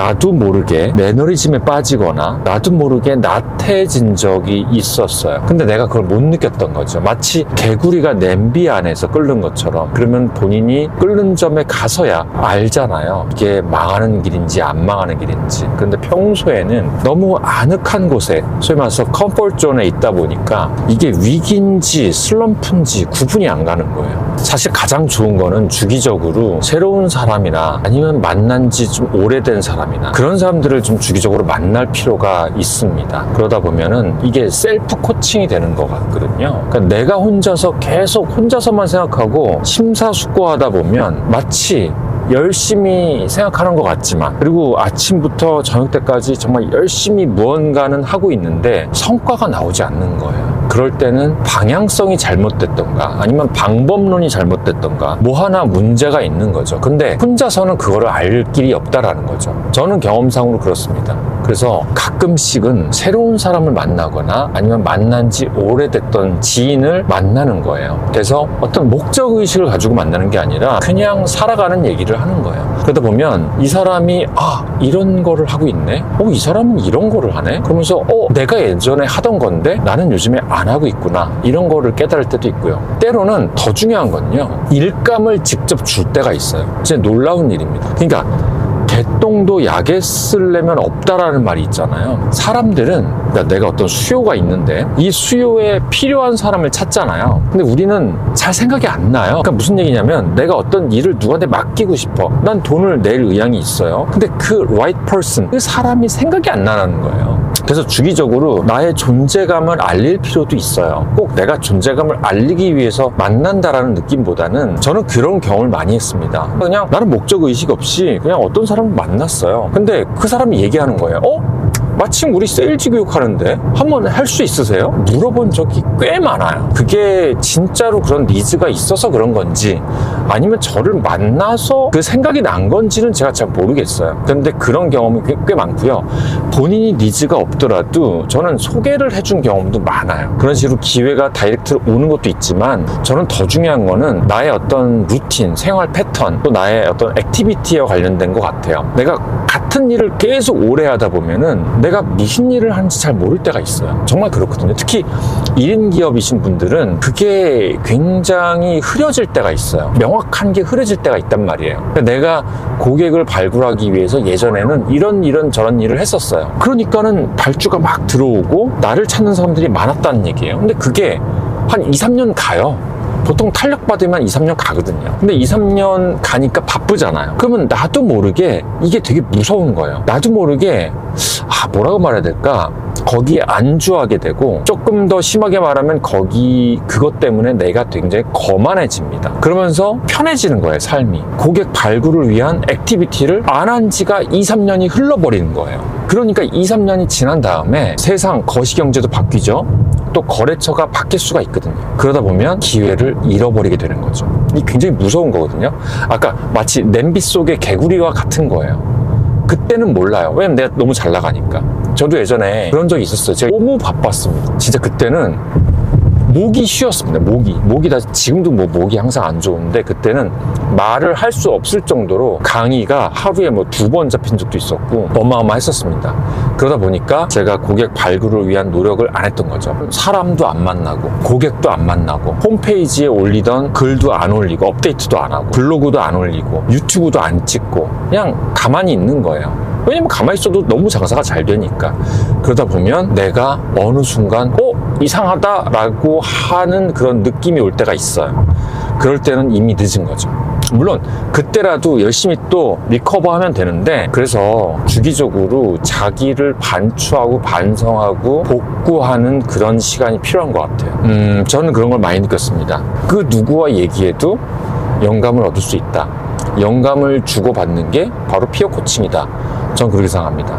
나도 모르게 매너리즘에 빠지거나 나도 모르게 나태해진 적이 있었어요. 근데 내가 그걸 못 느꼈던 거죠. 마치 개구리가 냄비 안에서 끓는 것처럼. 그러면 본인이 끓는 점에 가서야 알잖아요. 이게 망하는 길인지 안 망하는 길인지. 그런데 평소에는 너무 아늑한 곳에, 소위 말해서 컴포트 존에 있다 보니까 이게 위기인지 슬럼프인지 구분이 안 가는 거예요. 사실 가장 좋은 거는 주기적으로 새로운 사람이나 아니면 만난 지 좀 오래된 사람이나 그런 사람들을 좀 주기적으로 만날 필요가 있습니다. 그러다 보면은 이게 셀프 코칭이 되는 것 같거든요. 그러니까 내가 혼자서 계속 혼자서만 생각하고 심사숙고하다 보면 마치 열심히 생각하는 것 같지만, 그리고 아침부터 저녁 때까지 정말 열심히 무언가는 하고 있는데 성과가 나오지 않는 거예요. 그럴 때는 방향성이 잘못됐던가 아니면 방법론이 잘못됐던가 뭐 하나 문제가 있는 거죠. 근데 혼자서는 그거를 알 길이 없다라는 거죠. 저는 경험상으로 그렇습니다. 그래서 가끔씩은 새로운 사람을 만나거나 아니면 만난 지 오래됐던 지인을 만나는 거예요. 그래서 어떤 목적의식을 가지고 만나는 게 아니라 그냥 살아가는 얘기를 하는 거예요. 그러다 보면 이 사람이 이런 거를 하고 있네? 이 사람은 이런 거를 하네? 그러면서 내가 예전에 하던 건데 나는 요즘에 안 하고 있구나. 이런 거를 깨달을 때도 있고요. 때로는 더 중요한 건요. 일감을 직접 줄 때가 있어요. 진짜 놀라운 일입니다. 그러니까 개똥도 약에 쓰려면 없다라는 말이 있잖아요. 사람들은 그러니까 내가 어떤 수요가 있는데 이 수요에 필요한 사람을 찾잖아요. 근데 우리는 잘 생각이 안 나요. 그러니까 무슨 얘기냐면 내가 어떤 일을 누구한테 맡기고 싶어. 난 돈을 낼 의향이 있어요. 근데 그 right person, 그 사람이 생각이 안 나는 거예요. 그래서 주기적으로 나의 존재감을 알릴 필요도 있어요. 꼭 내가 존재감을 알리기 위해서 만난다라는 느낌보다는 저는 그런 경험을 많이 했습니다. 그냥 나는 목적의식 없이 그냥 어떤 사람을 만났어요. 근데 그 사람이 얘기하는 거예요. 마침 우리 세일즈 교육하는데 한번 할 수 있으세요? 물어본 적이 꽤 많아요. 그게 진짜로 그런 니즈가 있어서 그런 건지 아니면 저를 만나서 그 생각이 난 건지는 제가 잘 모르겠어요. 그런데 그런 경험이 꽤 많고요. 본인이 니즈가 없더라도 저는 소개를 해준 경험도 많아요. 그런 식으로 기회가 다이렉트로 오는 것도 있지만 저는 더 중요한 거는 나의 어떤 루틴, 생활 패턴, 또 나의 어떤 액티비티와 관련된 것 같아요. 내가 같은 일을 계속 오래 하다 보면은 내가 무슨 일을 하는지 잘 모를 때가 있어요. 정말 그렇거든요. 특히 1인 기업이신 분들은 그게 굉장히 흐려질 때가 있어요. 명확한 게 흐려질 때가 있단 말이에요. 그러니까 내가 고객을 발굴하기 위해서 예전에는 이런 저런 일을 했었어요. 그러니까는 발주가 막 들어오고 나를 찾는 사람들이 많았다는 얘기예요. 근데 그게 한 2, 3년 가요. 보통 탄력받으면 2, 3년 가거든요. 근데 2, 3년 가니까 바쁘잖아요. 그러면 나도 모르게 이게 되게 무서운 거예요. 나도 모르게 뭐라고 말해야 될까? 거기에 안주하게 되고 조금 더 심하게 말하면 그것 때문에 내가 굉장히 거만해집니다. 그러면서 편해지는 거예요, 삶이. 고객 발굴을 위한 액티비티를 안 한 지가 2, 3년이 흘러버리는 거예요. 그러니까 2, 3년이 지난 다음에 세상 거시경제도 바뀌죠. 또 거래처가 바뀔 수가 있거든요. 그러다 보면 기회를 잃어버리게 되는 거죠. 이게 굉장히 무서운 거거든요. 아까 마치 냄비 속의 개구리와 같은 거예요. 그때는 몰라요. 왜냐면 내가 너무 잘 나가니까. 저도 예전에 그런 적이 있었어요. 제가 너무 바빴습니다. 진짜 그때는 목이 쉬었습니다. 목이 다 지금도 목이 항상 안 좋은데 그때는 말을 할 수 없을 정도로 강의가 하루에 2번 잡힌 적도 있었고 어마어마했었습니다. 그러다 보니까 제가 고객 발굴을 위한 노력을 안 했던 거죠. 사람도 안 만나고 고객도 안 만나고 홈페이지에 올리던 글도 안 올리고 업데이트도 안 하고 블로그도 안 올리고 유튜브도 안 찍고 그냥 가만히 있는 거예요. 왜냐면 가만히 있어도 너무 장사가 잘 되니까. 그러다 보면 내가 어느 순간 이상하다라고 하는 그런 느낌이 올 때가 있어요. 그럴 때는 이미 늦은 거죠. 물론 그때라도 열심히 또 리커버하면 되는데, 그래서 주기적으로 자기를 반추하고 반성하고 복구하는 그런 시간이 필요한 것 같아요. 저는 그런 걸 많이 느꼈습니다. 그 누구와 얘기해도 영감을 얻을 수 있다. 영감을 주고받는 게 바로 피어 코칭이다. 전 그렇게 생각합니다.